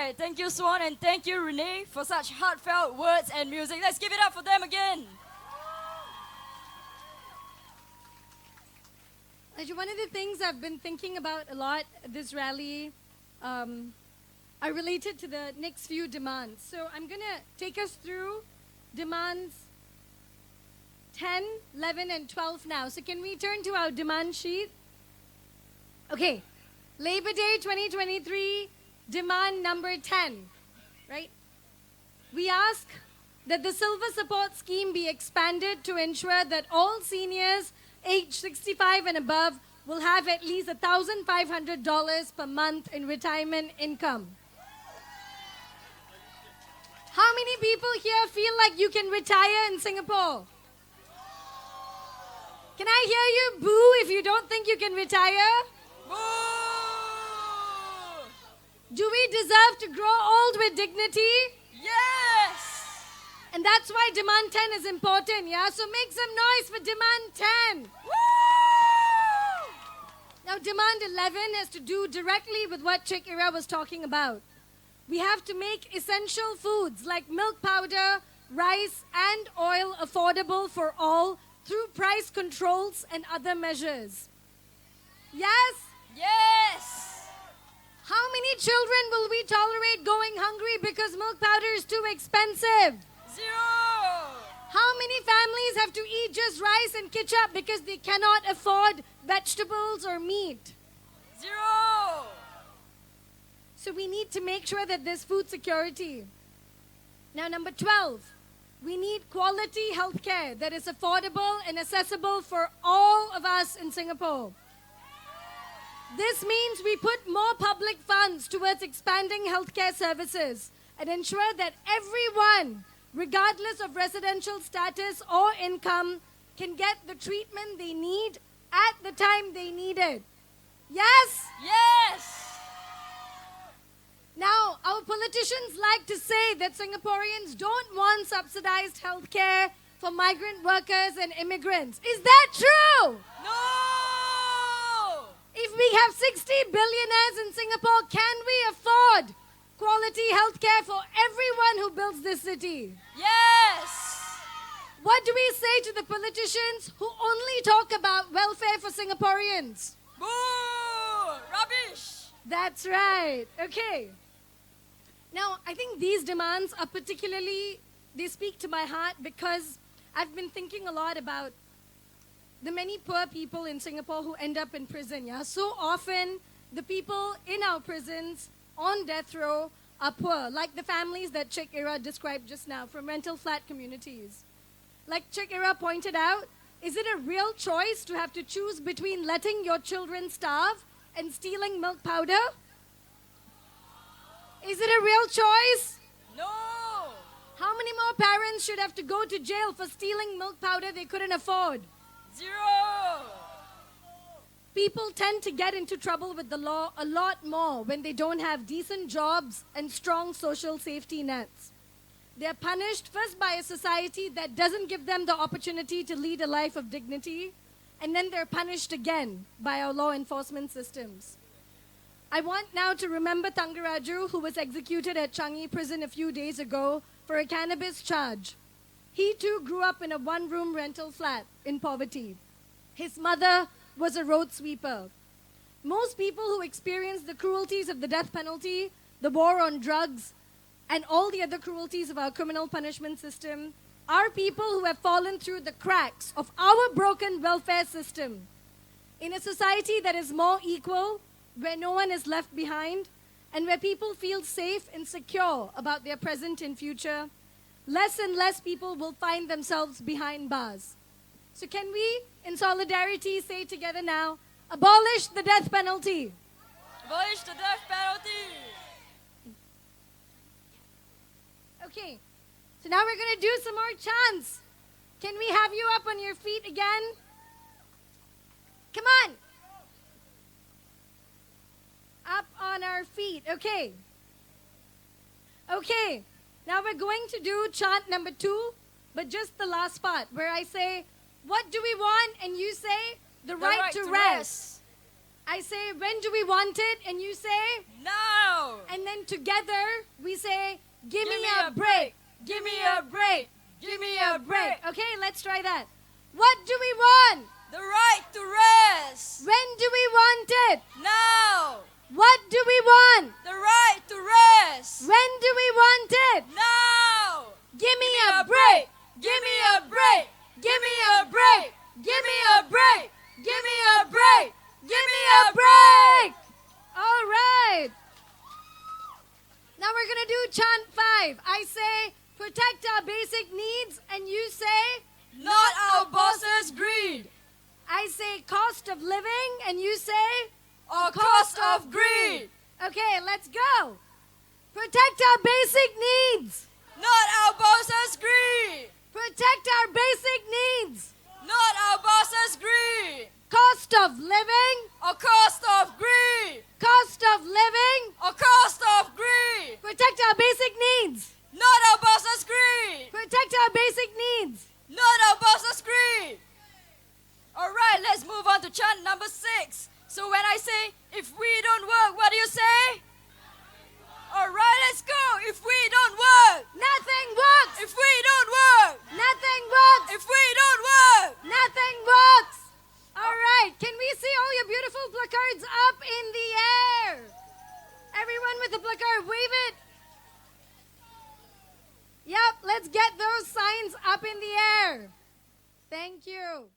right. Thank you, Swan, and thank you, Renee, for such heartfelt words and music. Let's give it up for them again. One of the things I've been thinking about a lot at this rally are related to the next few demands. So I'm going to take us through demands 10, 11, and 12 now. So can we turn to our demand sheet? Okay. Labor Day 2023, demand number 10, right? We ask that the Silver Support Scheme be expanded to ensure that all seniors aged 65 and above will have at least $1,500 per month in retirement income. How many people here feel like you can retire in Singapore? Can I hear you boo if you don't think you can retire? Boo! Do we deserve to grow old with dignity? Yes! And that's why demand 10 is important, yeah? So make some noise for demand 10. Woo! Now, demand 11 has to do directly with what Chick Ira was talking about. We have to make essential foods like milk powder, rice, and oil affordable for all through price controls and other measures. Yes? Yes! How many children will we tolerate going hungry because milk powder is too expensive? 0! How many families have to eat just rice and ketchup because they cannot afford vegetables or meat? 0! So we need to make sure that there's food security. Now, number 12, we need quality healthcare that is affordable and accessible for all of us in Singapore. This means we put more public funds towards expanding healthcare services and ensure that everyone, regardless of residential status or income, can get the treatment they need at the time they need it. Yes? Yes! Now, our politicians like to say that Singaporeans don't want subsidized healthcare for migrant workers and immigrants. Is that true? No! If we have 60 billionaires in Singapore, can we afford quality healthcare for everyone who builds this city? Yes! What do we say to the politicians who only talk about welfare for Singaporeans? Boo! Rubbish! That's right. Okay. Now, I think these demands are particularly, they speak to my heart because I've been thinking a lot about the many poor people in Singapore who end up in prison. Yeah, so often the people in our prisons on death row are poor, like the families that Chick Ira described just now from rental flat communities. Like Chick Ira pointed out, is it a real choice to have to choose between letting your children starve and stealing milk powder? Is it a real choice? No! How many more parents should have to go to jail for stealing milk powder they couldn't afford? 0! People tend to get into trouble with the law a lot more when they don't have decent jobs and strong social safety nets. They're punished first by a society that doesn't give them the opportunity to lead a life of dignity, and then they're punished again by our law enforcement systems. I want now to remember Thangaraju, who was executed at Changi prison a few days ago for a cannabis charge. He too grew up in a one-room rental flat in poverty. His mother was a road sweeper. Most people who experience the cruelties of the death penalty, the war on drugs, and all the other cruelties of our criminal punishment system are people who have fallen through the cracks of our broken welfare system. In a society that is more equal, where no one is left behind, and where people feel safe and secure about their present and future, less and less people will find themselves behind bars. So can we, in solidarity, say together now, abolish the death penalty? Abolish the death penalty! Okay, so now we're going to do some more chants. Can we have you up on your feet again? Come on. Up on our feet. Okay. Okay. Now we're going to do chant number 2, but just the last part where I say, what do we want? And you say, the right to rest. I say, when do we want it? And you say, Now. and then together we say, give me a break. break. Give me a break. Give me a break. Okay, let's try that. What do we want? The right to rest. When do we want it? Now. What do we want? The right to rest. When do we want it? Now. Give me a break. break. Give me a break. Give me a break. Give me a break. Give me a break. Give me a break. All right. Now we're going to do chant 5. I say, protect our basic needs, and you say, Not our boss's greed. I say, cost of living, and you say, Or cost of greed. okay, let's go. Protect our basic needs. Not our boss's greed. Protect our basic needs. Not our boss's greed. Cost of living. Or cost of greed. Cost of living. Or cost of greed. Protect our basic needs. Not our boss's greed. Protect our basic needs. Not our boss's greed. All right, let's move on to chant number 6. So when I say, if we don't work, what do you say? All right, let's go. If we don't work. Nothing works. If we don't work. Nothing works. If we don't work. Nothing works. All right, can we see all your beautiful placards up in the air? Everyone with a placard, wave it. Yep, let's get those signs up in the air. Thank you.